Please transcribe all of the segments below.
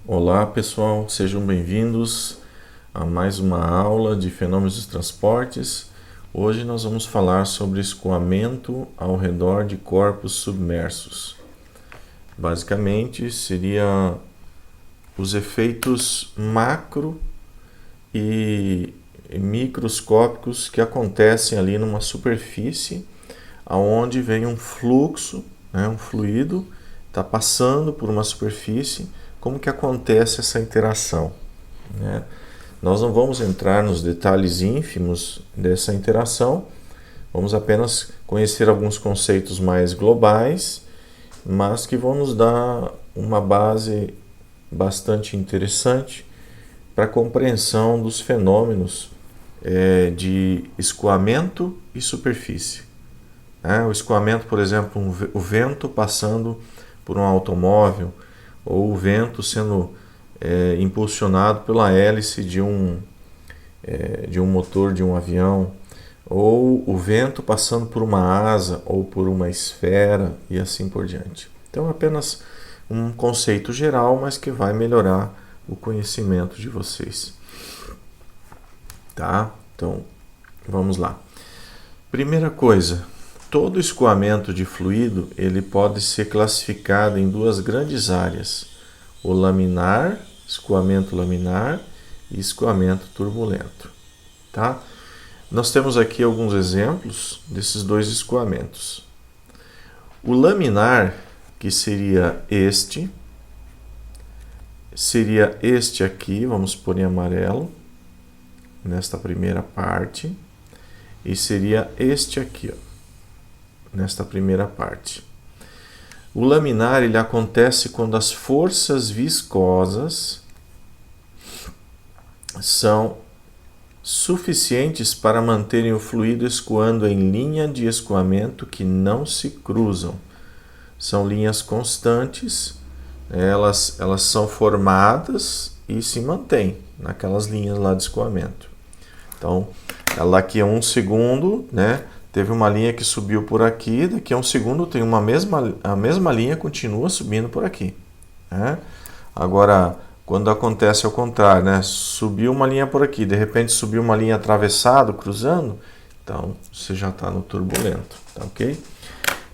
Olá pessoal, sejam bem-vindos a mais uma aula de fenômenos dos transportes. Hoje nós vamos falar sobre escoamento ao redor de corpos submersos. Basicamente seria os efeitos macro e microscópicos que acontecem ali numa superfície aonde vem um fluxo, um fluido, está passando por uma superfície. Como que acontece essa interação, né? Nós não vamos entrar nos detalhes ínfimos dessa interação, vamos apenas conhecer alguns conceitos mais globais, mas que vão nos dar uma base bastante interessante para a compreensão dos fenômenos de escoamento e superfície. O escoamento, por exemplo, o vento passando por um automóvel, ou o vento sendo impulsionado pela hélice de um motor de um avião, ou o vento passando por uma asa ou por uma esfera e assim por diante. Então é apenas um conceito geral, mas que vai melhorar o conhecimento de vocês. Tá? Então, vamos lá. Primeira coisa, todo escoamento de fluido ele pode ser classificado em duas grandes áreas: o laminar, escoamento laminar, e escoamento turbulento. Tá? Nós temos aqui alguns exemplos desses dois escoamentos. O laminar, que seria este aqui, vamos pôr em amarelo, nesta primeira parte, e seria este aqui, nesta primeira parte. O laminar ele acontece quando as forças viscosas são suficientes para manterem o fluido escoando em linha de escoamento que não se cruzam. São linhas constantes, elas são formadas e se mantêm naquelas linhas lá de escoamento. Então, ela daqui a um segundo, teve uma linha que subiu por aqui, daqui a um segundo tem a mesma linha continua subindo por aqui. Agora, quando acontece ao contrário, subiu uma linha por aqui, de repente subiu uma linha atravessado, cruzando, então você já está no turbulento, tá ok?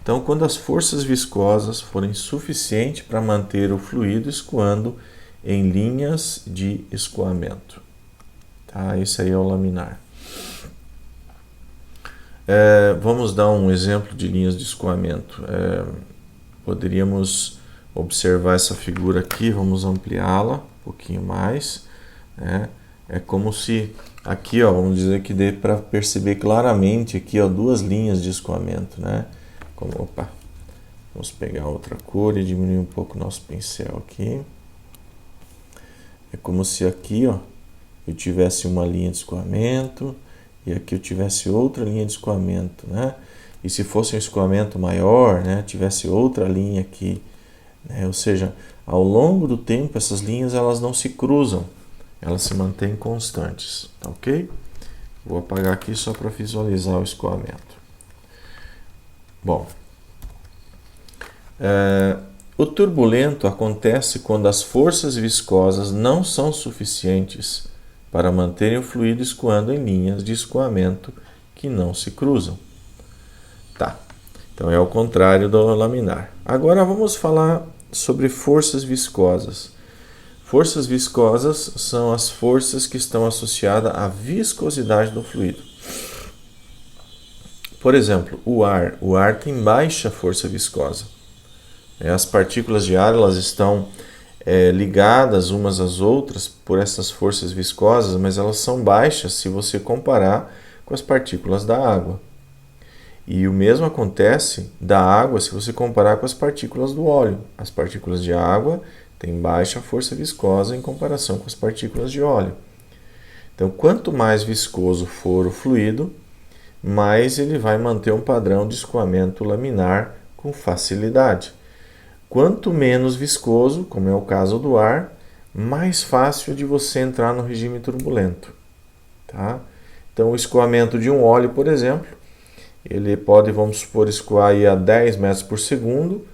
Então, quando as forças viscosas forem suficientes para manter o fluido escoando em linhas de escoamento. Tá? Esse aí é o laminar. Vamos dar um exemplo de linhas de escoamento. Poderíamos observar essa figura aqui, vamos ampliá-la um pouquinho mais. É como se aqui, vamos dizer que dê para perceber claramente aqui, duas linhas de escoamento, Vamos pegar outra cor e diminuir um pouco o nosso pincel aqui. É como se aqui, eu tivesse uma linha de escoamento e aqui eu tivesse outra linha de escoamento, E se fosse um escoamento maior, tivesse outra linha aqui, Ou seja, ao longo do tempo essas linhas elas não se cruzam, elas se mantêm constantes, tá ok? Vou apagar aqui só para visualizar o escoamento. Bom, o turbulento acontece quando as forças viscosas não são suficientes para manterem o fluido escoando em linhas de escoamento que não se cruzam. Tá, então é o contrário do laminar. Agora vamos falar sobre forças viscosas. Forças viscosas são as forças que estão associadas à viscosidade do fluido. Por exemplo, o ar tem baixa força viscosa. As partículas de ar elas estão ligadas umas às outras por essas forças viscosas, mas elas são baixas se você comparar com as partículas da água. E o mesmo acontece da água se você comparar com as partículas do óleo. As partículas de água têm baixa força viscosa em comparação com as partículas de óleo. Então, quanto mais viscoso for o fluido, mais ele vai manter um padrão de escoamento laminar com facilidade. Quanto menos viscoso, como é o caso do ar, mais fácil de você entrar no regime turbulento. Tá? Então, o escoamento de um óleo, por exemplo, ele pode, vamos supor, escoar aí a 10 metros por segundo,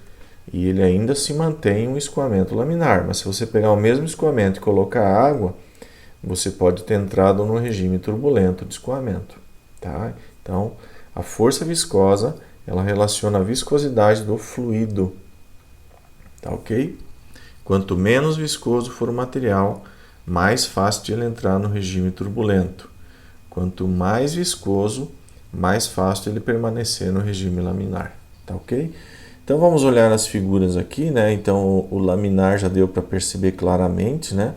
e ele ainda se mantém um escoamento laminar. Mas se você pegar o mesmo escoamento e colocar água, você pode ter entrado no regime turbulento de escoamento. Tá? Então, a força viscosa, ela relaciona a viscosidade do fluido. Tá ok? Quanto menos viscoso for o material, mais fácil de ele entrar no regime turbulento. Quanto mais viscoso, mais fácil ele permanecer no regime laminar. Tá ok? Então vamos olhar as figuras aqui, né? Então o laminar já deu para perceber claramente, né?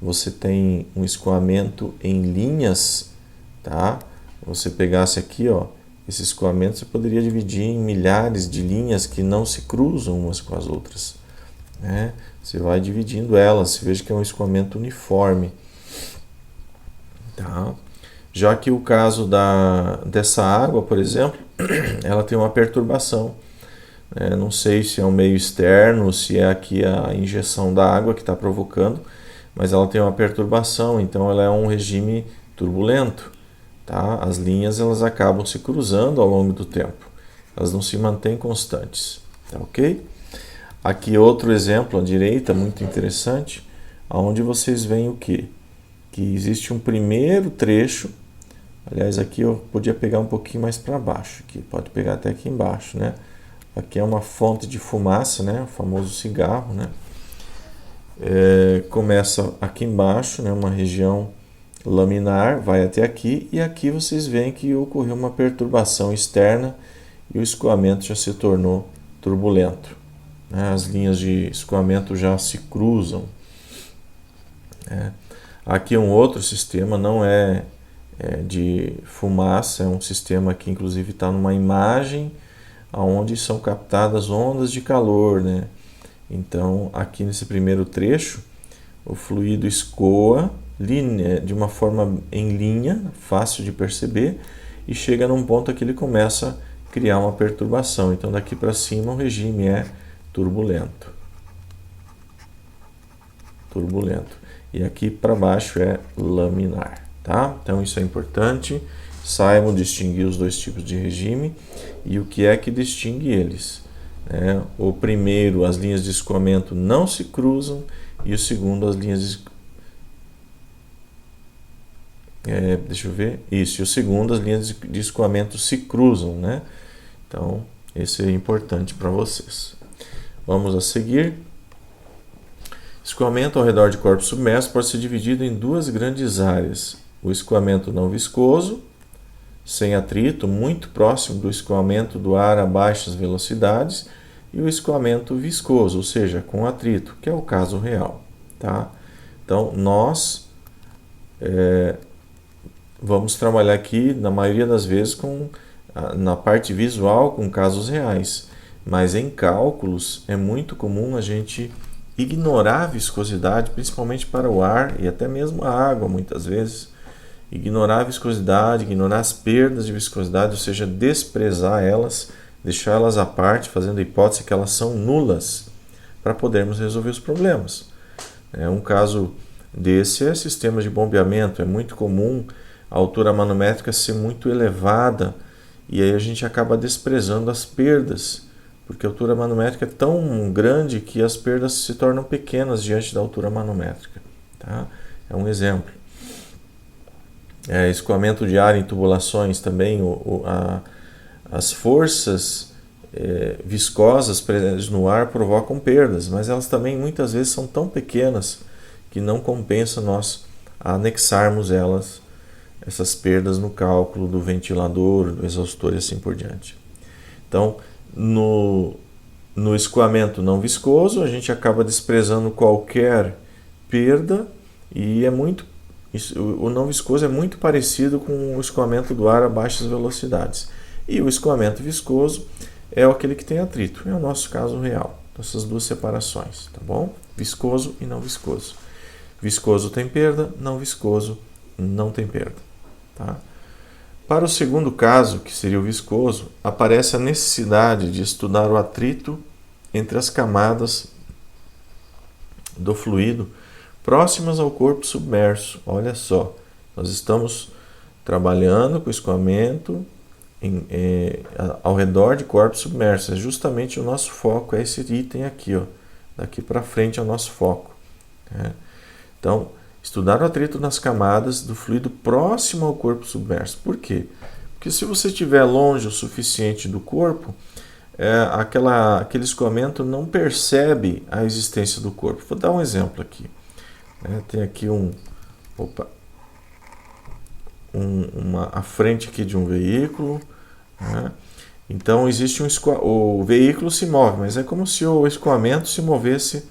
Você tem um escoamento em linhas, tá? Você pegasse aqui, ó, esse escoamento você poderia dividir em milhares de linhas que não se cruzam umas com as outras, né? Você vai dividindo elas, você veja que é um escoamento uniforme, tá? Já que o caso dessa água, por exemplo, ela tem uma perturbação. Não sei se é um meio externo, se é aqui a injeção da água que está provocando, mas ela tem uma perturbação, então ela é um regime turbulento. Tá? As linhas elas acabam se cruzando ao longo do tempo, elas não se mantêm constantes. Tá, ok? Aqui outro exemplo à direita, muito interessante, onde vocês veem o quê? Que existe um primeiro trecho. Aliás, aqui eu podia pegar um pouquinho mais para baixo, aqui, pode pegar até aqui embaixo, né? Aqui é uma fonte de fumaça, né? O famoso cigarro, né? Começa aqui embaixo, né? Uma região laminar, vai até aqui, e aqui vocês veem que ocorreu uma perturbação externa e o escoamento já se tornou turbulento, né? As linhas de escoamento já se cruzam, né? Aqui um outro sistema, não é de fumaça, é um sistema que inclusive está numa imagem onde são captadas ondas de calor, né? Então aqui nesse primeiro trecho o fluido escoa de uma forma em linha, fácil de perceber, e chega num ponto que ele começa a criar uma perturbação. Então daqui para cima o regime é turbulento. E aqui para baixo é laminar. Tá? Então isso é importante, saibam distinguir os dois tipos de regime e o que é que distingue eles, né? O primeiro, as linhas de escoamento não se cruzam, e o segundo, as linhas e o segundo, as linhas de escoamento se cruzam, né? Então esse é importante para vocês. Vamos a seguir. Escoamento ao redor de corpos submersos pode ser dividido em duas grandes áreas: o escoamento não viscoso, sem atrito, muito próximo do escoamento do ar a baixas velocidades, e o escoamento viscoso, ou seja, com atrito, que é o caso real. Tá? Então, nós vamos trabalhar aqui, na maioria das vezes, na parte visual, com casos reais. Mas em cálculos, é muito comum a gente ignorar a viscosidade, principalmente para o ar e até mesmo a água, muitas vezes. Ignorar a viscosidade, ignorar as perdas de viscosidade, ou seja, desprezar elas, deixar elas à parte, fazendo a hipótese que elas são nulas, para podermos resolver os problemas. Um caso desse é sistemas de bombeamento. É muito comum a altura manométrica ser muito elevada, e aí a gente acaba desprezando as perdas, porque a altura manométrica é tão grande que as perdas se tornam pequenas diante da altura manométrica. Tá? É um exemplo. Escoamento de ar em tubulações também, as forças viscosas presentes no ar provocam perdas, mas elas também muitas vezes são tão pequenas que não compensa nós anexarmos essas perdas no cálculo do ventilador, do exaustor e assim por diante. Então, no escoamento não viscoso, a gente acaba desprezando qualquer perda, e o não viscoso é muito parecido com o escoamento do ar a baixas velocidades. E o escoamento viscoso é aquele que tem atrito. É o nosso caso real. Essas duas separações, tá bom? Viscoso e não viscoso. Viscoso tem perda, não viscoso não tem perda. Tá? Para o segundo caso, que seria o viscoso, aparece a necessidade de estudar o atrito entre as camadas do fluido próximas ao corpo submerso. Olha só, nós estamos trabalhando com escoamento ao redor de corpos submersos. É justamente o nosso foco, é esse item aqui, ó. Daqui para frente é o nosso foco. Né? Então, estudar o atrito nas camadas do fluido próximo ao corpo submerso. Por quê? Porque se você estiver longe o suficiente do corpo, aquele escoamento não percebe a existência do corpo. Vou dar um exemplo aqui. Tem aqui a frente aqui de um veículo. Né? Então existe o veículo se move, mas é como se o escoamento se movesse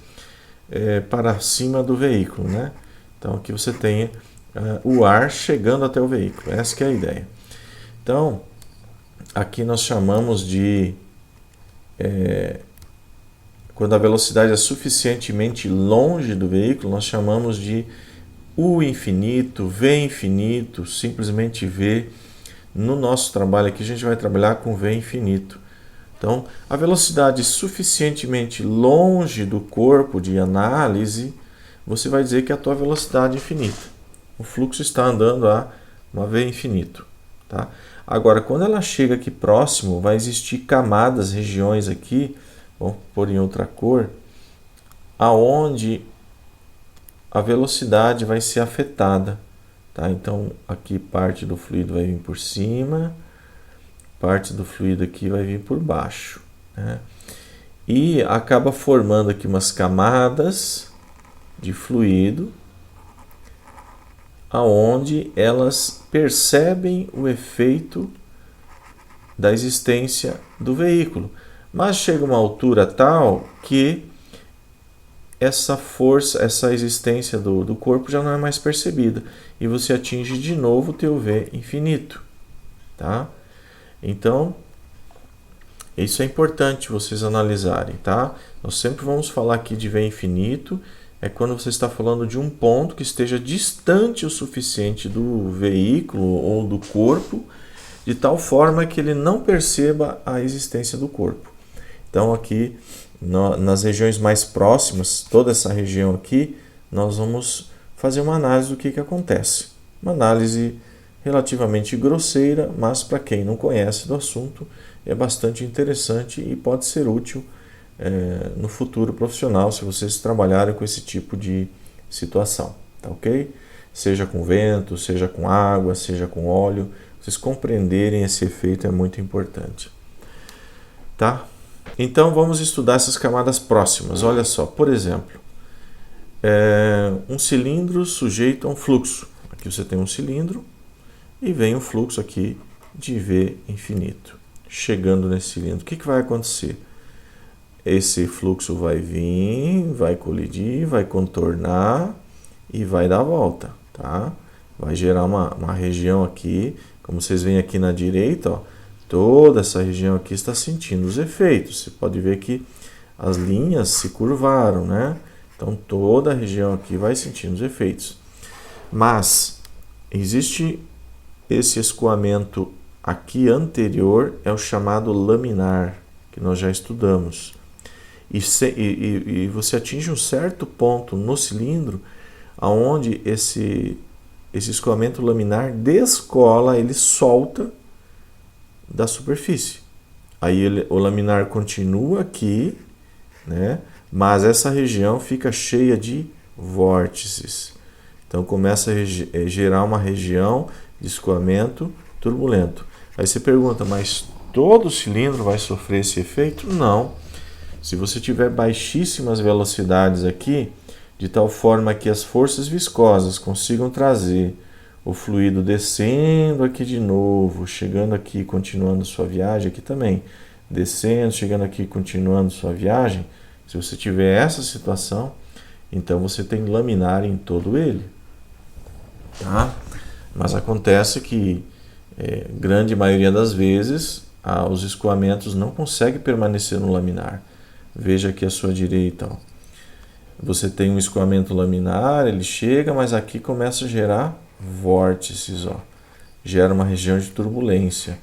para cima do veículo. Né? Então aqui você tem o ar chegando até o veículo. Essa que é a ideia. Então aqui nós chamamos de quando a velocidade é suficientemente longe do veículo, nós chamamos de U infinito, V infinito, simplesmente V. No nosso trabalho aqui a gente vai trabalhar com V infinito. Então, a velocidade suficientemente longe do corpo de análise, você vai dizer que é a tua velocidade infinita. O fluxo está andando a uma V infinito. Tá? Agora, quando ela chega aqui próximo, vai existir camadas, regiões aqui, vamos pôr em outra cor, aonde a velocidade vai ser afetada. Tá? Então, aqui parte do fluido vai vir por cima, parte do fluido aqui vai vir por baixo. Né? E acaba formando aqui umas camadas de fluido, aonde elas percebem o efeito da existência do veículo. Mas chega uma altura tal que essa força, essa existência do corpo já não é mais percebida. E você atinge de novo o teu V infinito. Tá? Então, isso é importante vocês analisarem. Tá? Nós sempre vamos falar aqui de V infinito. É quando você está falando de um ponto que esteja distante o suficiente do veículo ou do corpo, de tal forma que ele não perceba a existência do corpo. Então aqui, nas regiões mais próximas, toda essa região aqui, nós vamos fazer uma análise do que acontece. Uma análise relativamente grosseira, mas para quem não conhece do assunto, é bastante interessante e pode ser útil no futuro profissional, se vocês trabalharem com esse tipo de situação, tá ok? Seja com vento, seja com água, seja com óleo, vocês compreenderem esse efeito é muito importante, tá? Então vamos estudar essas camadas próximas. Olha só, por exemplo, um cilindro sujeito a um fluxo. Aqui você tem um cilindro e vem um fluxo aqui de V infinito chegando nesse cilindro. O que vai acontecer? Esse fluxo vai vir, vai colidir, vai contornar e vai dar a volta, tá? Vai gerar uma região aqui, como vocês veem aqui na direita, ó, toda essa região aqui está sentindo os efeitos. Você pode ver que as linhas se curvaram, né? Então toda a região aqui vai sentindo os efeitos. Mas existe esse escoamento aqui anterior, é o chamado laminar, que nós já estudamos. E você atinge um certo ponto no cilindro onde esse escoamento laminar descola, ele solta da superfície. Aí o laminar continua aqui, né? Mas essa região fica cheia de vórtices. Então começa a gerar uma região de escoamento turbulento. Aí você pergunta, mas todo cilindro vai sofrer esse efeito? Não. Se você tiver baixíssimas velocidades aqui, de tal forma que as forças viscosas consigam trazer o fluido descendo aqui de novo, chegando aqui, continuando sua viagem aqui também, descendo, chegando aqui, continuando sua viagem, se você tiver essa situação, então você tem laminar em todo ele. Tá? Mas acontece que, grande maioria das vezes, os escoamentos não conseguem permanecer no laminar. Veja aqui à sua direita, ó. Você tem um escoamento laminar, ele chega, mas aqui começa a gerar vórtices, ó. Gera uma região de turbulência.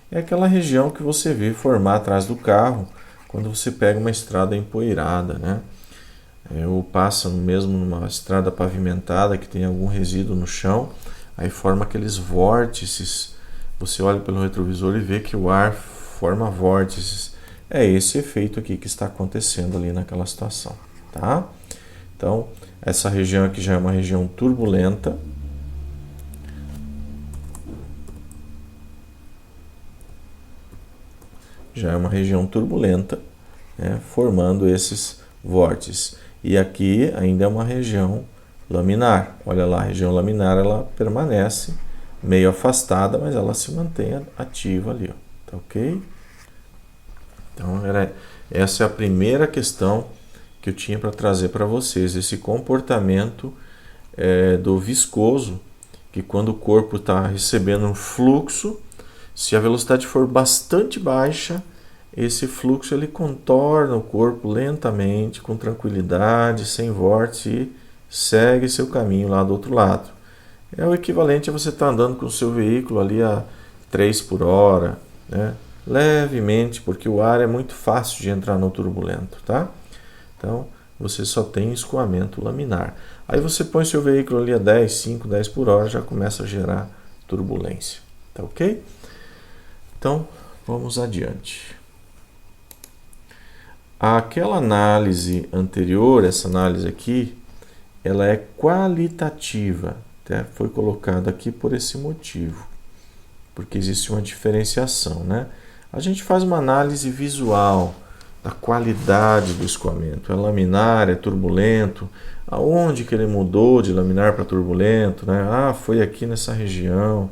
É aquela região que você vê formar atrás do carro quando você pega uma estrada empoeirada, né? Ou passa mesmo numa estrada pavimentada que tem algum resíduo no chão, aí forma aqueles vórtices você olha pelo retrovisor e vê que o ar forma vórtices. É esse efeito aqui que está acontecendo ali naquela situação, tá? Então, essa região aqui já é uma região turbulenta. Já é uma região turbulenta, né, formando esses vórtices. E aqui ainda é uma região laminar. Olha lá, a região laminar ela permanece meio afastada, mas ela se mantém ativa ali, ó. Tá ok? Então, essa é a primeira questão que eu tinha para trazer para vocês, esse comportamento do viscoso, que quando o corpo está recebendo um fluxo, se a velocidade for bastante baixa, esse fluxo ele contorna o corpo lentamente, com tranquilidade, sem vórtice, e segue seu caminho lá do outro lado. É o equivalente a você estar andando com o seu veículo ali a 3 por hora, né? Levemente, porque o ar é muito fácil de entrar no turbulento, tá? Então, você só tem escoamento laminar. Aí você põe seu veículo ali a 10, 5, 10 por hora, já começa a gerar turbulência, tá ok? Então, vamos adiante. Aquela análise anterior, essa análise aqui, ela é qualitativa, tá? Foi colocada aqui por esse motivo, porque existe uma diferenciação, né? A gente faz uma análise visual da qualidade do escoamento. É laminar, é turbulento, aonde que ele mudou de laminar para turbulento, né? Ah, foi aqui nessa região,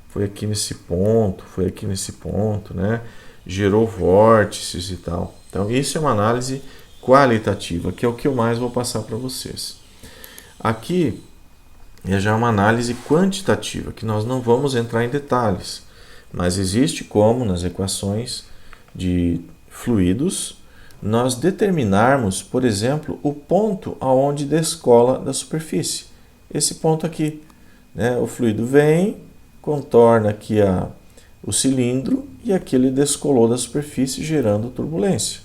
foi aqui nesse ponto, foi aqui nesse ponto, né? Gerou vórtices e tal. Então, isso é uma análise qualitativa, que é o que eu mais vou passar para vocês. Aqui é já uma análise quantitativa, que nós não vamos entrar em detalhes, mas existe como, nas equações de fluidos, nós determinarmos, por exemplo, o ponto aonde descola da superfície. Esse ponto aqui, né? O fluido vem, contorna aqui o cilindro e aqui ele descolou da superfície, gerando turbulência.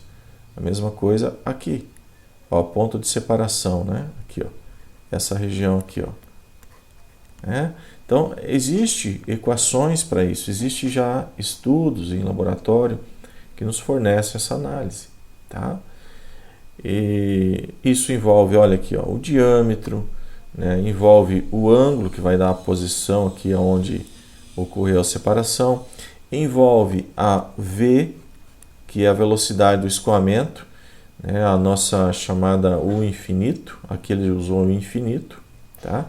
A mesma coisa aqui, ó, ponto de separação, né? Aqui, ó, essa região aqui, ó. Então, existe equações para isso, existe já estudos em laboratório que nos fornecem essa análise, tá? E isso envolve, olha aqui, ó, o diâmetro, né? Envolve o ângulo que vai dar a posição aqui onde ocorreu a separação, envolve a V, que é a velocidade do escoamento, né? A nossa chamada U infinito, aqui ele usou o infinito, tá?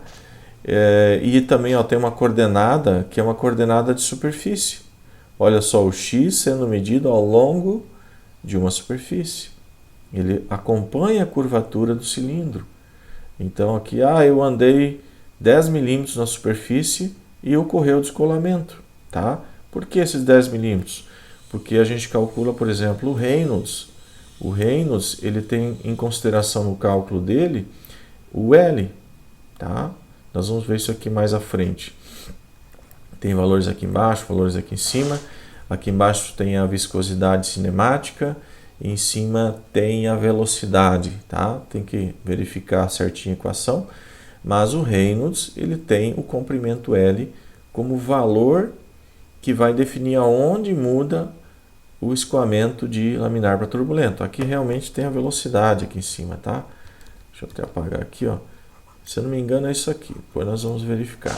E também, ó, tem uma coordenada que é uma coordenada de superfície. Olha só, o x sendo medido ao longo de uma superfície. Ele acompanha a curvatura do cilindro. Então aqui, eu andei 10 milímetros na superfície e ocorreu o descolamento, tá? Por que esses 10 milímetros? Porque a gente calcula, por exemplo, o Reynolds. O Reynolds, ele tem em consideração no cálculo dele o L, tá? Nós vamos ver isso aqui mais à frente. Tem valores aqui embaixo, valores aqui em cima. Aqui embaixo tem a viscosidade cinemática. E em cima tem a velocidade, tá? Tem que verificar certinho a equação. Mas o Reynolds, ele tem o comprimento L como valor que vai definir aonde muda o escoamento de laminar para turbulento. Aqui realmente tem a velocidade aqui em cima, tá? Deixa eu até apagar aqui, ó. Se eu não me engano é isso aqui, depois nós vamos verificar.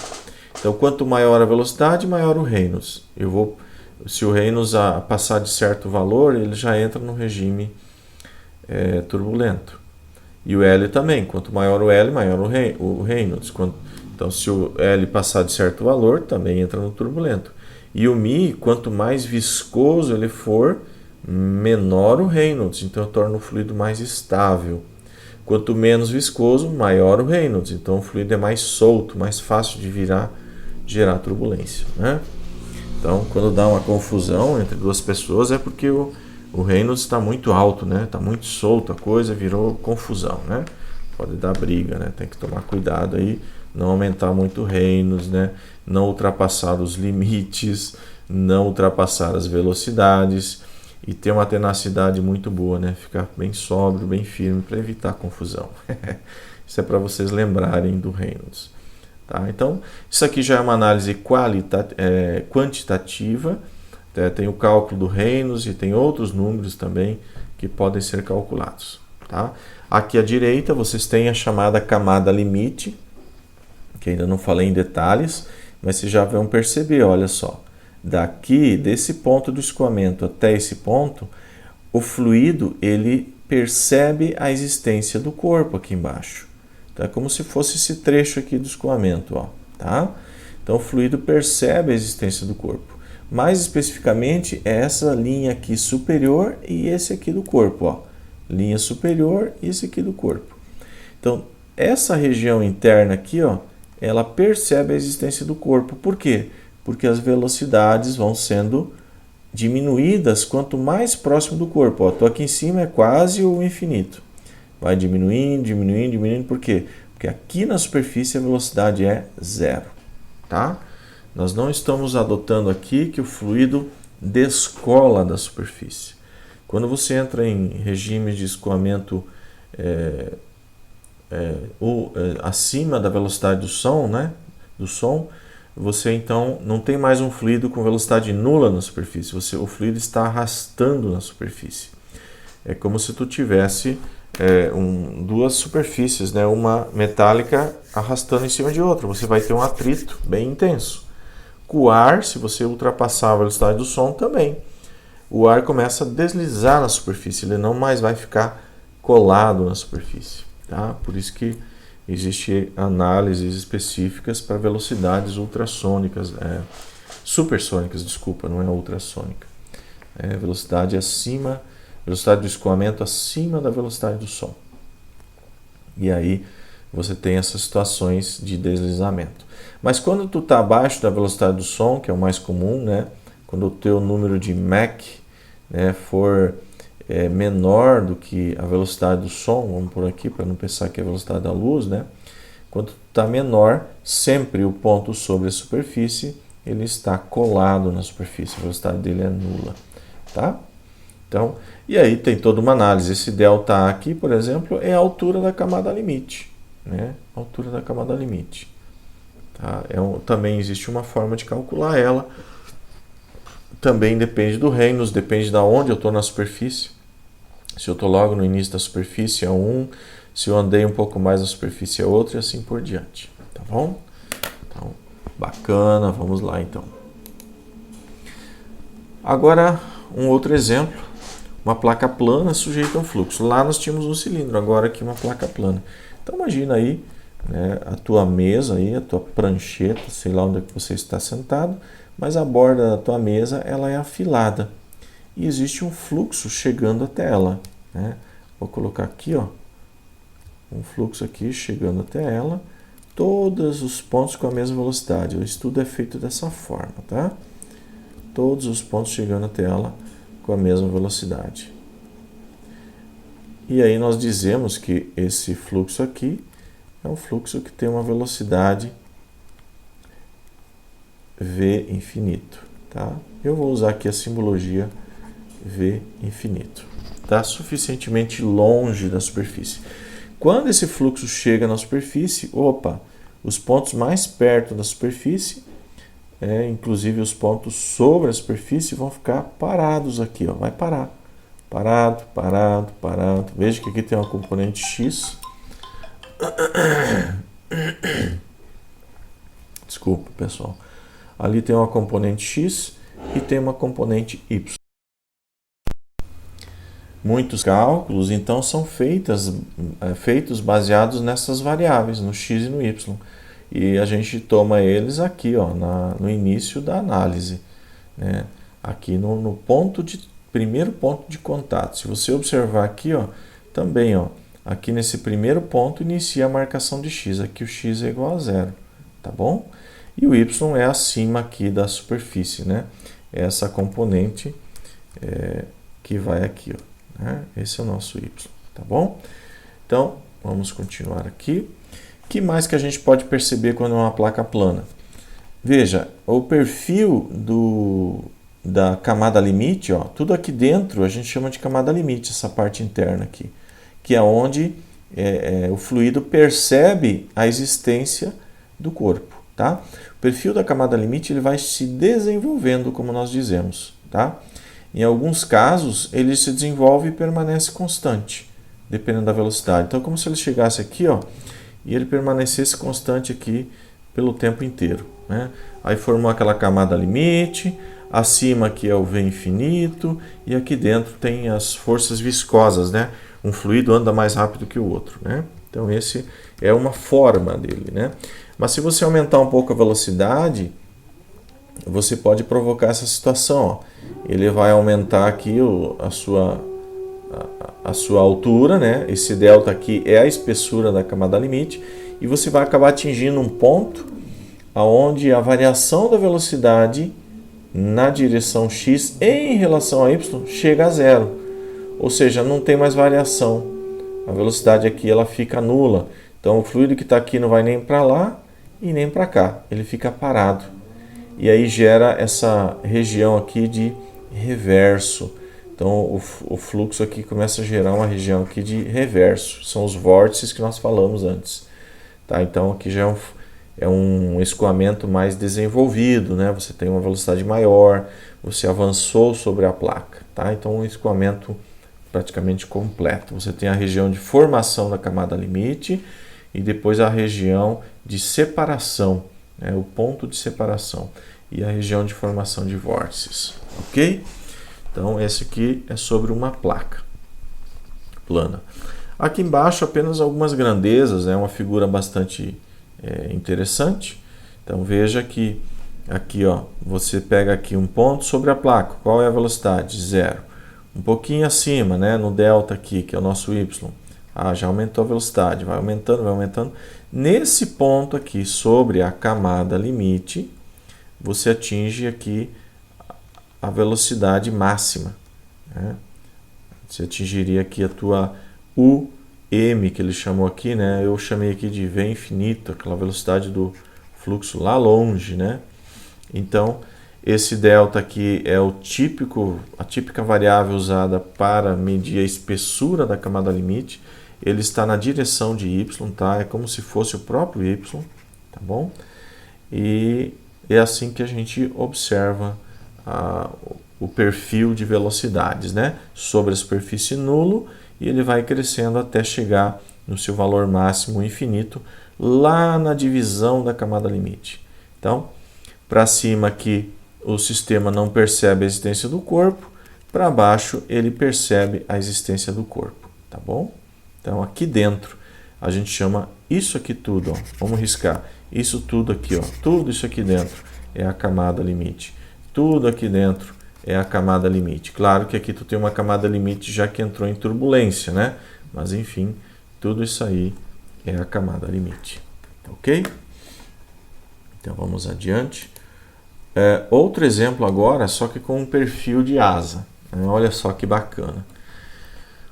Então, quanto maior a velocidade, maior o Reynolds. Se o Reynolds passar de certo valor, ele já entra no regime turbulento. E o L também, quanto maior o L, maior o Reynolds. Então, se o L passar de certo valor, também entra no turbulento. E o Mi, quanto mais viscoso ele for, menor o Reynolds. Então, eu torno o fluido mais estável. Quanto menos viscoso, maior o Reynolds. Então, o fluido é mais solto, mais fácil de gerar turbulência, né? Então, quando dá uma confusão entre duas pessoas, é porque o Reynolds está muito alto, né? Está muito solto, a coisa virou confusão, né? Pode dar briga, né? Tem que tomar cuidado aí, não aumentar muito o Reynolds, né? Não ultrapassar os limites, não ultrapassar as velocidades e ter uma tenacidade muito boa, né? Ficar bem sóbrio, bem firme para evitar confusão. Isso é para vocês lembrarem do Reynolds. Tá? Então, isso aqui já é uma análise quantitativa, tem o cálculo do Reynolds e tem outros números também que podem ser calculados. Tá? Aqui à direita vocês têm a chamada camada limite, que ainda não falei em detalhes, mas vocês já vão perceber, olha só, daqui, desse ponto do escoamento até esse ponto, o fluido ele percebe a existência do corpo aqui embaixo. Então, é como se fosse esse trecho aqui do escoamento, ó, tá? Então o fluido percebe a existência do corpo. Mais especificamente, é essa linha aqui superior e esse aqui do corpo, ó. Linha superior e esse aqui do corpo. Então, essa região interna aqui, ó, ela percebe a existência do corpo. Por quê? Porque as velocidades vão sendo diminuídas quanto mais próximo do corpo. Ó, tô aqui em cima, é quase o infinito. Vai diminuindo, diminuindo, diminuindo. Por quê? Porque aqui na superfície a velocidade é zero. Tá? Nós não estamos adotando aqui que o fluido descola da superfície. Quando você entra em regimes de escoamento acima da velocidade do som, né? Do som, você então não tem mais um fluido com velocidade nula na superfície. O fluido está arrastando na superfície. É como se tu tivesse duas superfícies, né? Uma metálica arrastando em cima de outra. Você vai ter um atrito bem intenso. Com o ar, se você ultrapassar a velocidade do som, também. O ar começa a deslizar na superfície, ele não mais vai ficar colado na superfície. Tá? Por isso que existem análises específicas para velocidades ultrassônicas, supersônicas, desculpa, não é ultrassônica. Velocidade do escoamento acima da velocidade do som. E aí você tem essas situações de deslizamento. Mas quando tu está abaixo da velocidade do som, que é o mais comum, né? Quando o teu número de Mach, né, for menor do que a velocidade do som, vamos por aqui para não pensar que é a velocidade da luz, né? Quando está menor, sempre o ponto sobre a superfície ele está colado na superfície, a velocidade dele é nula, tá? Então, e aí tem toda uma análise. Esse delta aqui, por exemplo, é a altura da camada limite, né? A altura da camada limite. Tá? Também existe uma forma de calcular ela. Também depende do Reynolds, depende de onde eu estou na superfície. Se eu estou logo no início da superfície é 1, se eu andei um pouco mais na superfície é outro e assim por diante. Tá bom? Então, bacana, vamos lá então. Agora, um outro exemplo, uma placa plana sujeita a um fluxo. Lá nós tínhamos um cilindro, agora aqui uma placa plana. Então imagina aí, né, a tua mesa, aí, a tua prancheta, sei lá onde é que você está sentado, mas a borda da tua mesa ela é afilada e existe um fluxo chegando até ela, né? Vou colocar aqui, ó, um fluxo aqui chegando até ela, todos os pontos com a mesma velocidade. O estudo é feito dessa forma, tá? Todos os pontos chegando até ela com a mesma velocidade. E aí nós dizemos que esse fluxo aqui é um fluxo que tem uma velocidade V infinito, tá? Eu vou usar aqui a simbologia V infinito. Está suficientemente longe da superfície. Quando esse fluxo chega na superfície, os pontos mais perto da superfície, inclusive os pontos sobre a superfície, vão ficar parados aqui, ó, vai parar. Parado, parado, parado. Veja que aqui tem uma componente X. Desculpa, pessoal. Ali tem uma componente X e tem uma componente Y. Muitos cálculos, então, são feitos baseados nessas variáveis, no X e no Y. E a gente toma eles aqui, ó, no início da análise, né? Aqui no primeiro ponto de contato. Se você observar aqui, ó, também, ó, aqui nesse primeiro ponto inicia a marcação de X. Aqui o X é igual a zero, tá bom? E o Y é acima aqui da superfície, né? Essa componente que vai aqui, ó, né? Esse é o nosso Y, tá bom? Então, vamos continuar aqui. O que mais que a gente pode perceber quando é uma placa plana? Veja, o perfil da camada limite, ó, tudo aqui dentro a gente chama de camada limite, essa parte interna aqui, que é onde o fluido percebe a existência do corpo, tá? O perfil da camada limite ele vai se desenvolvendo, como nós dizemos, tá? Em alguns casos, ele se desenvolve e permanece constante, dependendo da velocidade. Então, é como se ele chegasse aqui, ó, e ele permanecesse constante aqui pelo tempo inteiro, né? Aí formou aquela camada limite, acima aqui é o V infinito, e aqui dentro tem as forças viscosas, né? Um fluido anda mais rápido que o outro, né? Então, esse é uma forma dele, né? Mas se você aumentar um pouco a velocidade, você pode provocar essa situação, ó. Ele vai aumentar aqui a sua altura, né? Esse delta aqui é a espessura da camada limite, e você vai acabar atingindo um ponto onde a variação da velocidade na direção x em relação a y chega a zero. Ou seja, não tem mais variação. A velocidade aqui ela fica nula. Então o fluido que está aqui não vai nem para lá e nem para cá. Ele fica parado. E aí gera essa região aqui de reverso. Então o fluxo aqui começa a gerar uma região aqui de reverso. São os vórtices que nós falamos antes. Tá? Então aqui já é um escoamento mais desenvolvido, né? Você tem uma velocidade maior, você avançou sobre a placa. Tá? Então um escoamento praticamente completo. Você tem a região de formação da camada limite e depois a região de separação, né? O ponto de separação e a região de formação de vórtices. Ok? Então esse aqui é sobre uma placa plana. Aqui embaixo apenas algumas grandezas, né? Uma figura bastante interessante. Então veja que aqui, ó, você pega aqui um ponto sobre a placa. Qual é a velocidade? Zero. Um pouquinho acima, né? No delta aqui, que é o nosso y. Já aumentou a velocidade. Vai aumentando, vai aumentando. Nesse ponto aqui, sobre a camada limite, você atinge aqui a velocidade máxima, né? Você atingiria aqui a tua UM, que ele chamou aqui, né? Eu chamei aqui de V infinito, aquela velocidade do fluxo lá longe, né? Então, esse delta aqui é a típica variável usada para medir a espessura da camada limite. Ele está na direção de y, tá? É como se fosse o próprio y, tá bom? E é assim que a gente observa o perfil de velocidades, né? Sobre a superfície nulo, e ele vai crescendo até chegar no seu valor máximo infinito, lá na divisão da camada limite. Então, para cima aqui, o sistema não percebe a existência do corpo, para baixo ele percebe a existência do corpo, tá bom? Então, aqui dentro, a gente chama isso aqui tudo, ó. Vamos riscar. Isso tudo aqui, ó. Tudo isso aqui dentro é a camada limite. Tudo aqui dentro é a camada limite. Claro que aqui tu tem uma camada limite já que entrou em turbulência, né? Mas, enfim, tudo isso aí é a camada limite. Ok? Então, vamos adiante. Outro exemplo agora, só que com um perfil de asa. Olha só que bacana.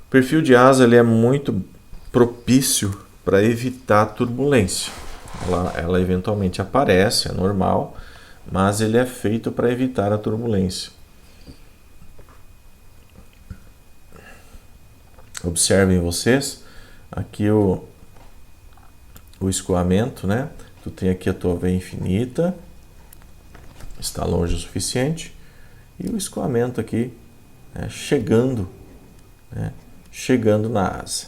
O perfil de asa ele é muito propício para evitar turbulência. Ela eventualmente aparece, é normal, mas ele é feito para evitar a turbulência. Observem vocês, aqui o escoamento, né? Tu tem aqui a tua veia infinita, está longe o suficiente, e o escoamento aqui, né, chegando na asa.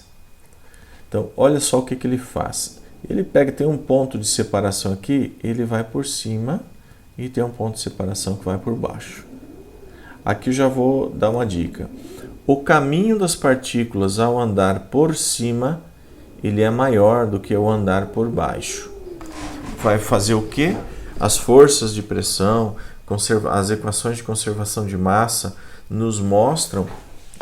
Então, olha só o que ele faz. Ele pega, tem um ponto de separação aqui, ele vai por cima, e tem um ponto de separação que vai por baixo. Aqui eu já vou dar uma dica. O caminho das partículas ao andar por cima, ele é maior do que o andar por baixo. Vai fazer o quê? As forças de pressão, as equações de conservação de massa nos mostram,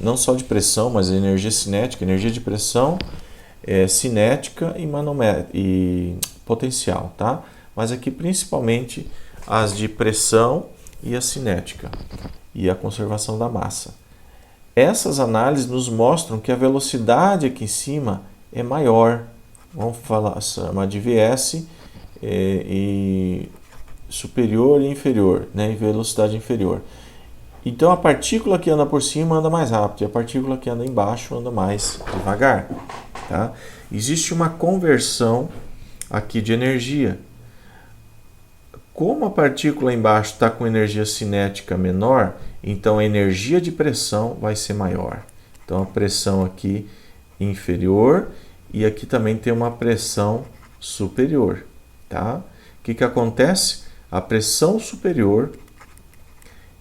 não só de pressão, mas energia cinética, energia de pressão, cinética e potencial, tá? Mas aqui principalmente as de pressão e a cinética e a conservação da massa. Essas análises nos mostram que a velocidade aqui em cima é maior. Vamos chamar de Vs e superior e inferior, né? E velocidade inferior. Então a partícula que anda por cima anda mais rápido e a partícula que anda embaixo anda mais devagar. Tá? Existe uma conversão aqui de energia. Como a partícula embaixo está com energia cinética menor, então a energia de pressão vai ser maior. Então a pressão aqui inferior e aqui também tem uma pressão superior, tá? O que acontece? A pressão superior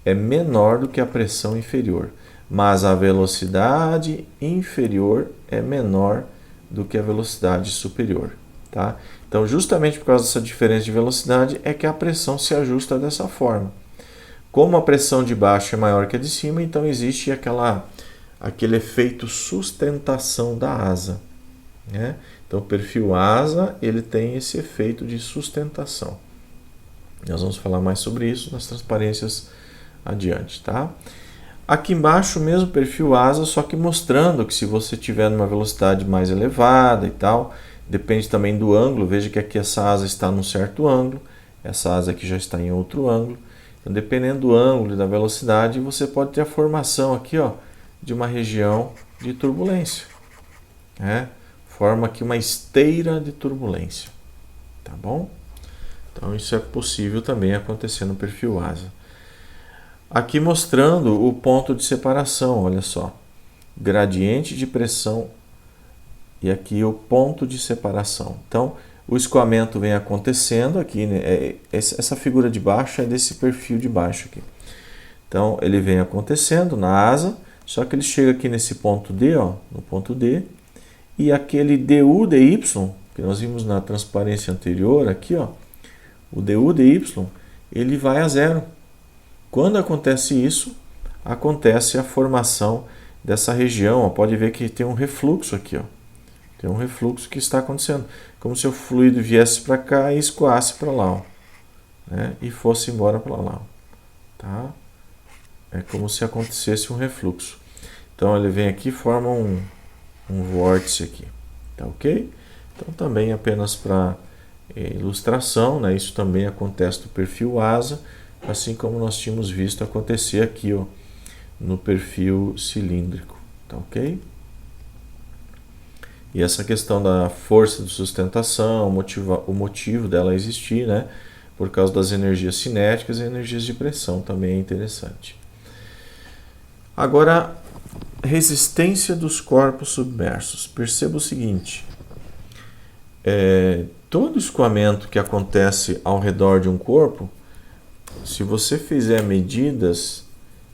é menor do que a pressão inferior, mas a velocidade inferior é menor do que a velocidade superior, tá? Então, justamente por causa dessa diferença de velocidade é que a pressão se ajusta dessa forma. Como a pressão de baixo é maior que a de cima, então existe aquele efeito sustentação da asa, né? Então, o perfil asa ele tem esse efeito de sustentação. Nós vamos falar mais sobre isso nas transparências adiante, tá? Aqui embaixo o mesmo perfil asa, só que mostrando que se você tiver numa velocidade mais elevada e tal, depende também do ângulo. Veja que aqui essa asa está num certo ângulo, essa asa aqui já está em outro ângulo. Então, dependendo do ângulo e da velocidade, você pode ter a formação aqui, ó, de uma região de turbulência, né? Forma aqui uma esteira de turbulência, tá bom? Então, isso é possível também acontecer no perfil asa. Aqui mostrando o ponto de separação, olha só. Gradiente de pressão e aqui o ponto de separação. Então, o escoamento vem acontecendo aqui, né? Essa figura de baixo é desse perfil de baixo aqui. Então, ele vem acontecendo na asa, só que ele chega aqui nesse ponto D, ó, no ponto D, e aquele du dy, que nós vimos na transparência anterior aqui, ó, o du dy, ele vai a zero. Quando acontece isso, acontece a formação dessa região. Ó, pode ver que tem um refluxo aqui, ó. Tem um refluxo que está acontecendo, como se o fluido viesse para cá e escoasse para lá, ó, né? E fosse embora para lá, ó, tá? É como se acontecesse um refluxo. Então ele vem aqui e forma um vórtice aqui, tá ok? Então também apenas para ilustração, né? Isso também acontece no perfil asa, assim como nós tínhamos visto acontecer aqui, ó, no perfil cilíndrico, tá ok? E essa questão da força de sustentação, o motivo dela existir, né, por causa das energias cinéticas e energias de pressão também é interessante. Agora, resistência dos corpos submersos. Perceba o seguinte, todo escoamento que acontece ao redor de um corpo, se você fizer medidas,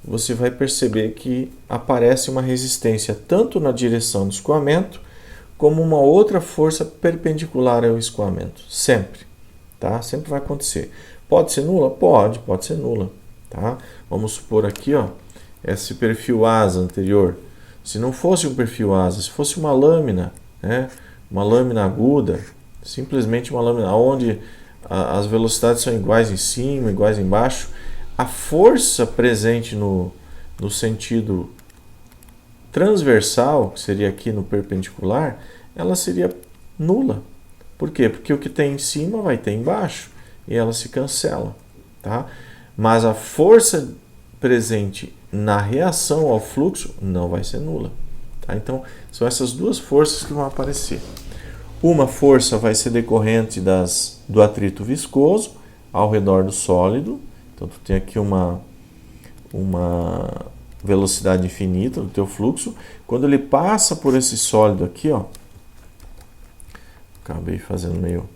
você vai perceber que aparece uma resistência tanto na direção do escoamento, como uma outra força perpendicular ao escoamento. Sempre, tá? Sempre vai acontecer. Pode ser nula? Pode ser nula, tá? Vamos supor aqui, ó, esse perfil asa anterior. Se não fosse um perfil asa, se fosse uma lâmina, né? Uma lâmina aguda, simplesmente uma lâmina onde as velocidades são iguais em cima, iguais embaixo, a força presente no sentido transversal, que seria aqui no perpendicular, ela seria nula. Por quê? Porque o que tem em cima vai ter embaixo e ela se cancela, tá? Mas a força presente na reação ao fluxo não vai ser nula, tá? Então, são essas duas forças que vão aparecer. Uma força vai ser decorrente do atrito viscoso ao redor do sólido. Então, tu tem aqui uma velocidade infinita do teu fluxo. Quando ele passa por esse sólido aqui, ó, acabei fazendo meio,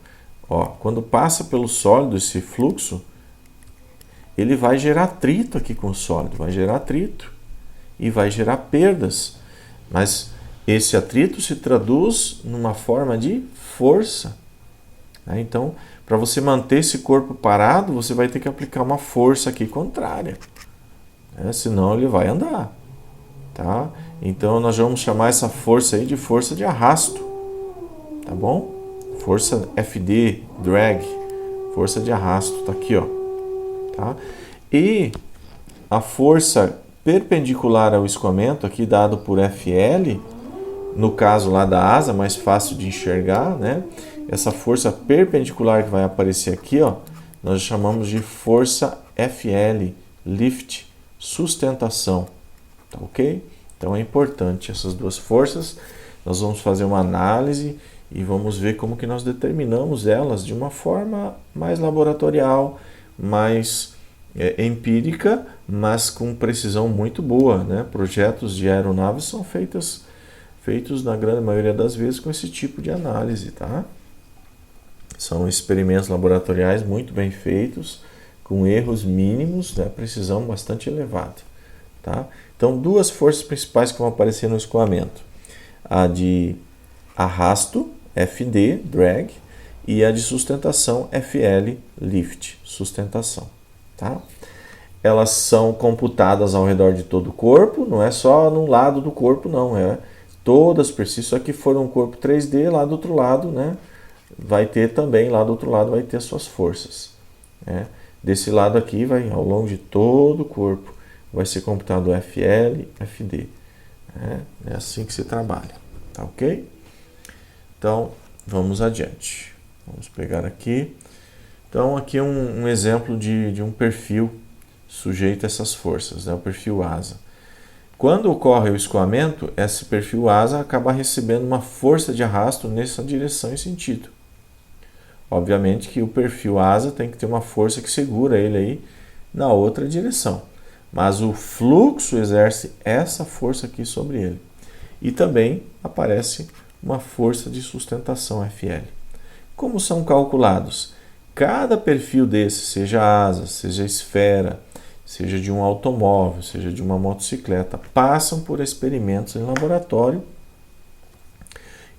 ó, quando passa pelo sólido esse fluxo, ele vai gerar atrito aqui com o sólido, vai gerar atrito e vai gerar perdas, mas esse atrito se traduz numa forma de força, né? Então, para você manter esse corpo parado, você vai ter que aplicar uma força aqui contrária, senão ele vai andar, tá? Então nós vamos chamar essa força aí de força de arrasto, tá bom? Força FD, drag, força de arrasto, tá aqui, ó, tá? E a força perpendicular ao escoamento, aqui dado por FL, no caso lá da asa, mais fácil de enxergar, né? Essa força perpendicular que vai aparecer aqui, ó, nós chamamos de força FL, lift, sustentação, tá ok? Então é importante essas duas forças. Nós vamos fazer uma análise e vamos ver como que nós determinamos elas de uma forma mais laboratorial mais empírica, mas com precisão muito boa, né? Projetos de aeronaves são feitos na grande maioria das vezes com esse tipo de análise, tá? São experimentos laboratoriais muito bem feitos, com erros mínimos, né? Precisão bastante elevada, tá? Então, duas forças principais que vão aparecer no escoamento: a de arrasto, FD, drag, e a de sustentação, FL, lift, sustentação, tá? Elas são computadas ao redor de todo o corpo, não é só num lado do corpo, não, é toda a superfície. Só que for um corpo 3D, lá do outro lado, né, vai ter também, lá do outro lado vai ter as suas forças, né? Desse lado aqui, vai ao longo de todo o corpo, vai ser computado FL, FD, né? É assim que se trabalha, tá ok? Então, vamos adiante. Vamos pegar aqui. Então, aqui é um exemplo de um perfil sujeito a essas forças, né? O perfil asa. Quando ocorre o escoamento, esse perfil asa acaba recebendo uma força de arrasto nessa direção e sentido. Obviamente que o perfil asa tem que ter uma força que segura ele aí na outra direção, mas o fluxo exerce essa força aqui sobre ele. E também aparece uma força de sustentação FL. Como são calculados? Cada perfil desse, seja asa, seja esfera, seja de um automóvel, seja de uma motocicleta, passam por experimentos em laboratório.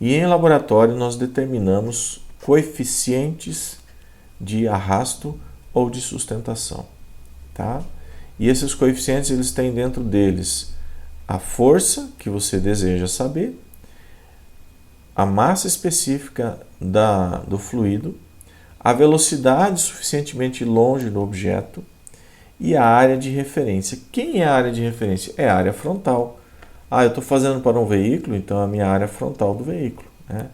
E em laboratório nós determinamos coeficientes de arrasto ou de sustentação, tá? E esses coeficientes, eles têm dentro deles a força que você deseja saber, a massa específica do fluido, a velocidade suficientemente longe do objeto e a área de referência. Quem é a área de referência? É a área frontal. Eu estou fazendo para um veículo, então é a minha área frontal do veículo, né?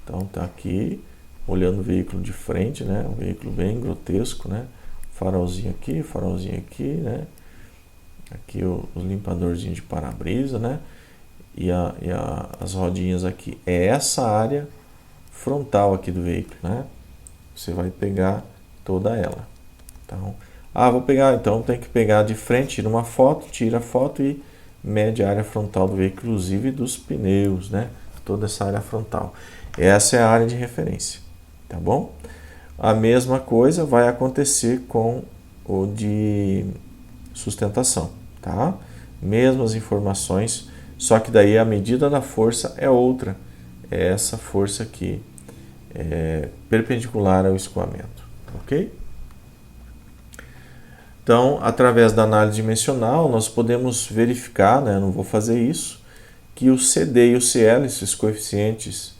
Então está aqui, olhando o veículo de frente, né? Um veículo bem grotesco, né? Farolzinho aqui, né? Aqui os limpadorzinhos de para-brisa, né? E as rodinhas aqui. É essa área frontal aqui do veículo, né? Você vai pegar toda ela. Então, vou pegar, então tem que pegar de frente, tira a foto e mede a área frontal do veículo, inclusive dos pneus, né? Toda essa área frontal. Essa é a área de referência, tá bom? A mesma coisa vai acontecer com o de sustentação, tá? Mesmas informações, só que daí a medida da força é outra. É essa força aqui, perpendicular ao escoamento, ok? Então, através da análise dimensional, nós podemos verificar, né, não vou fazer isso, que o CD e o CL, esses coeficientes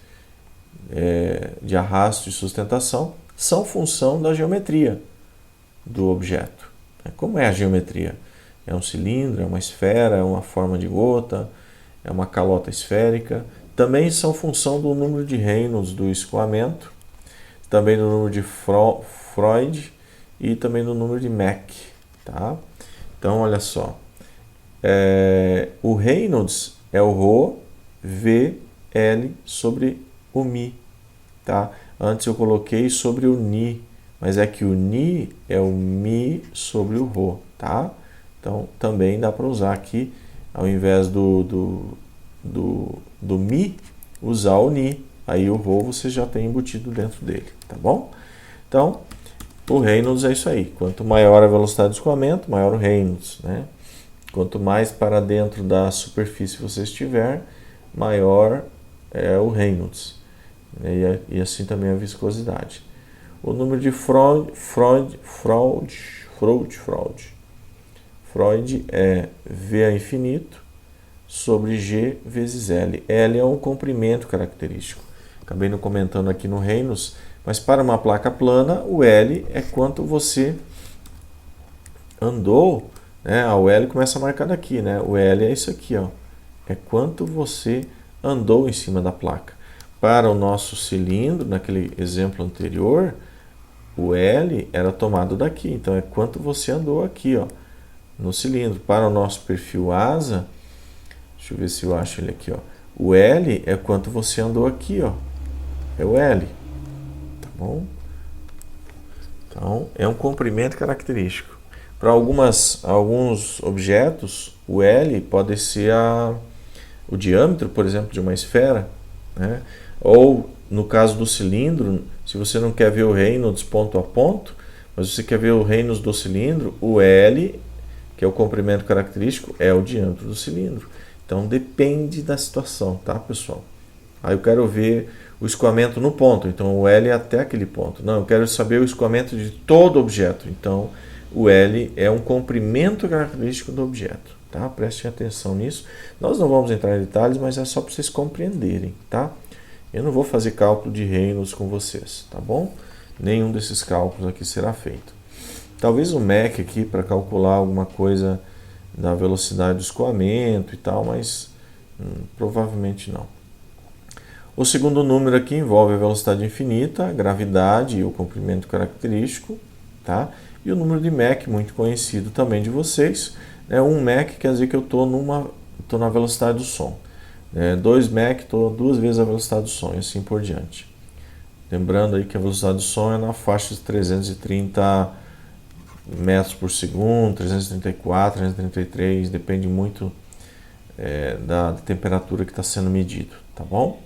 de arrasto e sustentação, são função da geometria do objeto. Como é a geometria? É um cilindro, é uma esfera, é uma forma de gota, é uma calota esférica. Também são função do número de Reynolds do escoamento, também do número de Freud e também do número de Mach. Tá? Então, olha só. O Reynolds é o Rho, V, L sobre o Mi. Tá? Antes eu coloquei sobre o Ni, mas é que o Ni é o Mi sobre o Rho. Tá? Então, também dá para usar aqui, ao invés do Mi, usar o Ni. Aí o Rho você já tem embutido dentro dele. Tá bom? Então, o Reynolds é isso aí. Quanto maior a velocidade de escoamento, maior o Reynolds, né? Quanto mais para dentro da superfície você estiver, maior é o Reynolds. E assim também a viscosidade. O número de Freud é V a infinito sobre G vezes L. L é um comprimento característico. Acabei não comentando aqui no Reynolds, mas para uma placa plana, o L é quanto você andou, né? O L começa marcado aqui, né? O L é isso aqui, ó. É quanto você andou em cima da placa. Para o nosso cilindro, naquele exemplo anterior, o L era tomado daqui, então é quanto você andou aqui, ó, no cilindro. Para o nosso perfil asa, deixa eu ver se eu acho ele aqui, ó. O L é quanto você andou aqui, ó. É o L. Bom, Então, é um comprimento característico. Para alguns objetos, o L pode ser o diâmetro, por exemplo, de uma esfera, né? Ou, no caso do cilindro, se você não quer ver o Reynolds ponto a ponto, mas você quer ver o Reynolds do cilindro, o L, que é o comprimento característico, é o diâmetro do cilindro. Então, depende da situação, tá, pessoal? Aí eu quero ver o escoamento no ponto, então o L é até aquele ponto. Não, eu quero saber o escoamento de todo objeto, então o L é um comprimento característico do objeto, tá? Prestem atenção nisso. Nós não vamos entrar em detalhes, mas é só para vocês compreenderem, tá? Eu não vou fazer cálculo de Reynolds com vocês, tá bom? Nenhum desses cálculos aqui será feito. Talvez o Mach aqui para calcular alguma coisa da velocidade do escoamento e tal, mas provavelmente não. O segundo número aqui envolve a velocidade infinita, a gravidade e o comprimento característico, tá? E o número de Mach, muito conhecido também de vocês, né? 1 Mach quer dizer que eu estou na velocidade do som. 2 Mach, estou 2 vezes a velocidade do som e assim por diante. Lembrando aí que a velocidade do som é na faixa de 330 metros por segundo, 334, 333, depende muito da temperatura que está sendo medido, tá bom?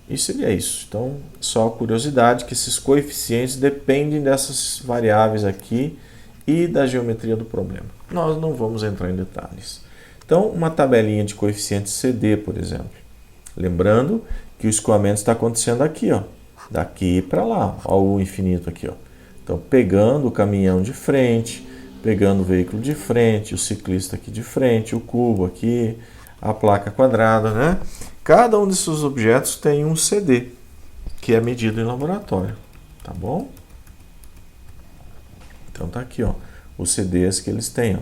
E seria isso. Então, só curiosidade que esses coeficientes dependem dessas variáveis aqui e da geometria do problema. Nós não vamos entrar em detalhes. Então, uma tabelinha de coeficientes CD, por exemplo. Lembrando que o escoamento está acontecendo aqui, ó, daqui para lá, ó, o infinito aqui, ó. Então, pegando o caminhão de frente, pegando o veículo de frente, o ciclista aqui de frente, o cubo aqui, a placa quadrada, né? Cada um desses objetos tem um CD, que é medido em laboratório, tá bom? Então tá aqui, ó, os CDs que eles têm, ó.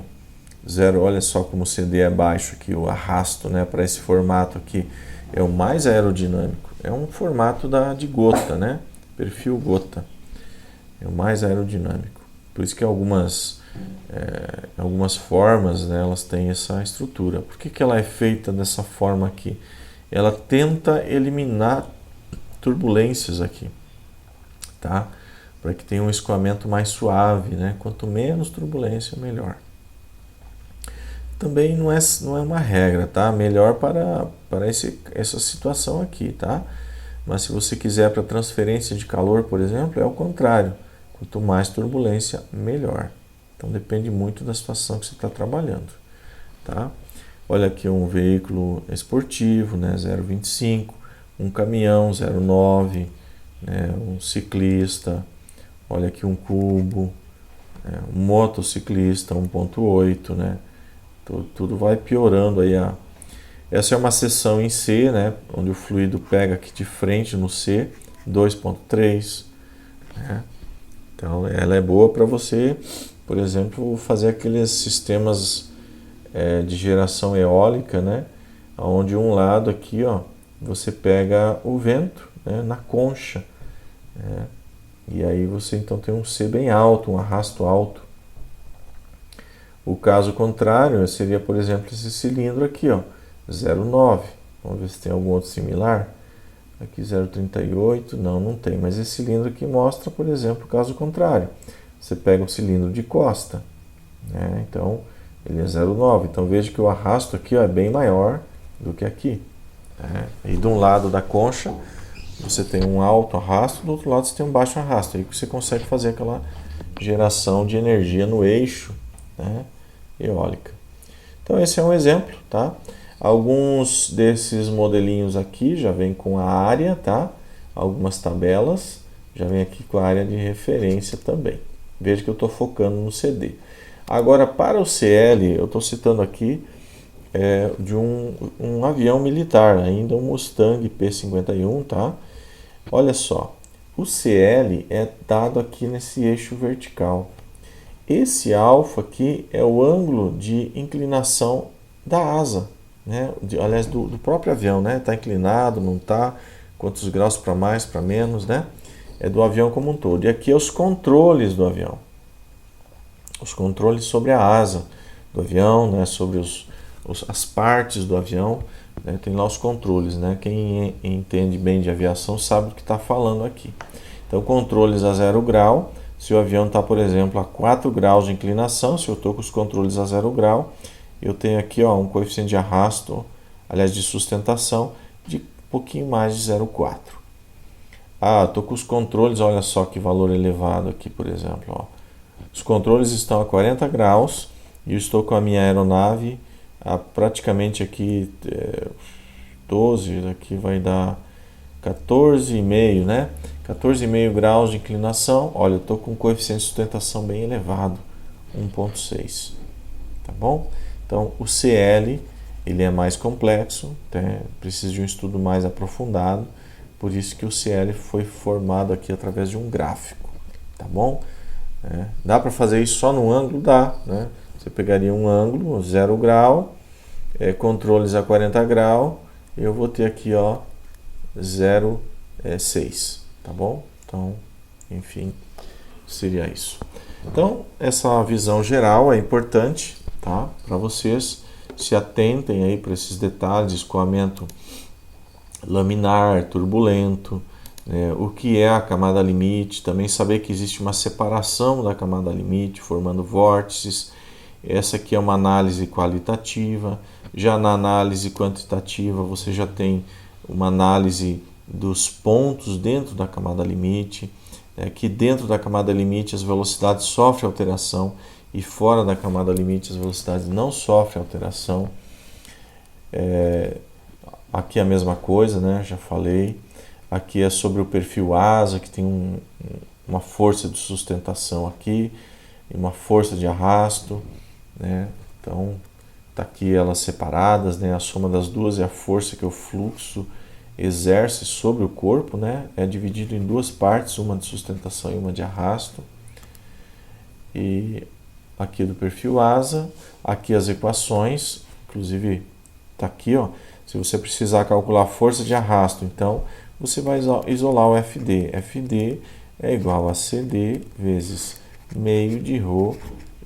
Zero, olha só como o CD é baixo aqui, o arrasto, né, para esse formato aqui é o mais aerodinâmico. É um formato de gota, né? Perfil gota. É o mais aerodinâmico. Por isso que algumas formas, né, elas têm essa estrutura. Por que ela é feita dessa forma aqui? Ela tenta eliminar turbulências aqui, tá? Para que tenha um escoamento mais suave, né? Quanto menos turbulência, melhor. Também não é uma regra, tá? Melhor para essa situação aqui, tá? Mas se você quiser para transferência de calor, por exemplo, é o contrário. Quanto mais turbulência, melhor. Então depende muito da situação que você está trabalhando, tá? Olha aqui um veículo esportivo, né, 0,25, um caminhão 0,9, né, um ciclista, olha aqui um cubo, um motociclista 1,8, né? Tudo vai piorando aí. Essa é uma seção em C, né, onde o fluido pega aqui de frente no C, 2,3, né? Então ela é boa para você, por exemplo, fazer aqueles sistemas de geração eólica, né? Onde um lado aqui, ó, você pega o vento, né, na concha, né? E aí você então tem um C bem alto, um arrasto alto. O caso contrário seria, por exemplo, esse cilindro aqui, ó, 0,9. Vamos ver se tem algum outro similar. Aqui 0,38, não tem, mas esse cilindro aqui mostra, por exemplo, o caso contrário. Você pega um cilindro de costa, né? Então ele é 0,9. Então veja que o arrasto aqui, ó, é bem maior do que aqui, né? E de um lado da concha você tem um alto arrasto, do outro lado você tem um baixo arrasto. Aí você consegue fazer aquela geração de energia no eixo, né, eólica. Então esse é um exemplo, tá? Alguns desses modelinhos aqui já vem com a área, tá? Algumas tabelas já vem aqui com a área de referência também. Veja que eu estou focando no CD. Agora, para o CL, eu estou citando aqui de um avião militar, ainda um Mustang P-51, tá? Olha só, o CL é dado aqui nesse eixo vertical. Esse alfa aqui é o ângulo de inclinação da asa, né? Aliás, do próprio avião, né? Está inclinado, não está, quantos graus para mais, para menos, né? É do avião como um todo. E aqui é os controles do avião. Os controles sobre a asa do avião, né? Sobre as partes do avião, né? Tem lá os controles, né? Quem entende bem de aviação sabe do que está falando aqui. Então, controles a 0 grau, se o avião está, por exemplo, a 4 graus de inclinação, se eu estou com os controles a 0 grau, eu tenho aqui um coeficiente de arrasto, aliás, de sustentação, de um pouquinho mais de 0,4. Estou com os controles, olha só que valor elevado aqui, por exemplo. Os controles estão a 40 graus e eu estou com a minha aeronave a praticamente aqui 12, aqui vai dar 14,5, né? 14,5 graus de inclinação. Olha, eu estou com um coeficiente de sustentação bem elevado, 1,6. Tá bom? Então, o CL ele é mais complexo, precisa de um estudo mais aprofundado, por isso que o CL foi formado aqui através de um gráfico, tá bom? Dá para fazer isso só no ângulo? Dá, né? Você pegaria um ângulo, 0 grau, controles a 40 graus, e eu vou ter aqui, 0,6, tá bom? Então, enfim, seria isso. Então, essa visão geral é importante, tá? Para vocês se atentem aí para esses detalhes, escoamento laminar, turbulento, o que é a camada limite, também saber que existe uma separação da camada limite, formando vórtices. Essa aqui é uma análise qualitativa. Já na análise quantitativa, você já tem uma análise dos pontos dentro da camada limite, que dentro da camada limite as velocidades sofrem alteração e fora da camada limite as velocidades não sofrem alteração. Aqui é a mesma coisa, né? Já falei. Aqui é sobre o perfil asa, que tem uma força de sustentação aqui e uma força de arrasto, né? Então, tá aqui elas separadas, né? A soma das duas é a força que o fluxo exerce sobre o corpo, né? É dividido em duas partes, uma de sustentação e uma de arrasto. E aqui do perfil asa, aqui as equações, inclusive tá aqui, se você precisar calcular a força de arrasto, então você vai isolar o FD. FD é igual a CD vezes meio de ρ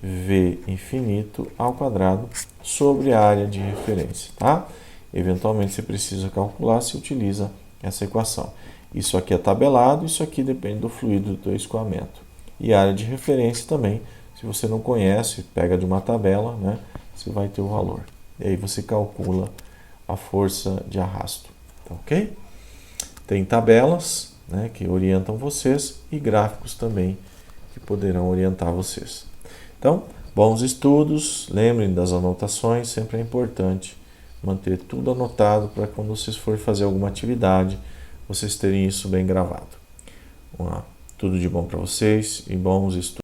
V infinito ao quadrado sobre a área de referência, tá? Eventualmente você precisa calcular, se utiliza essa equação. Isso aqui é tabelado, isso aqui depende do fluido do escoamento. E a área de referência também, se você não conhece, pega de uma tabela, né? Você vai ter o valor. E aí você calcula a força de arrasto, tá ok? Tem tabelas, né, que orientam vocês e gráficos também que poderão orientar vocês. Então, bons estudos, lembrem das anotações, sempre é importante manter tudo anotado para quando vocês forem fazer alguma atividade, vocês terem isso bem gravado. Tudo de bom para vocês e bons estudos.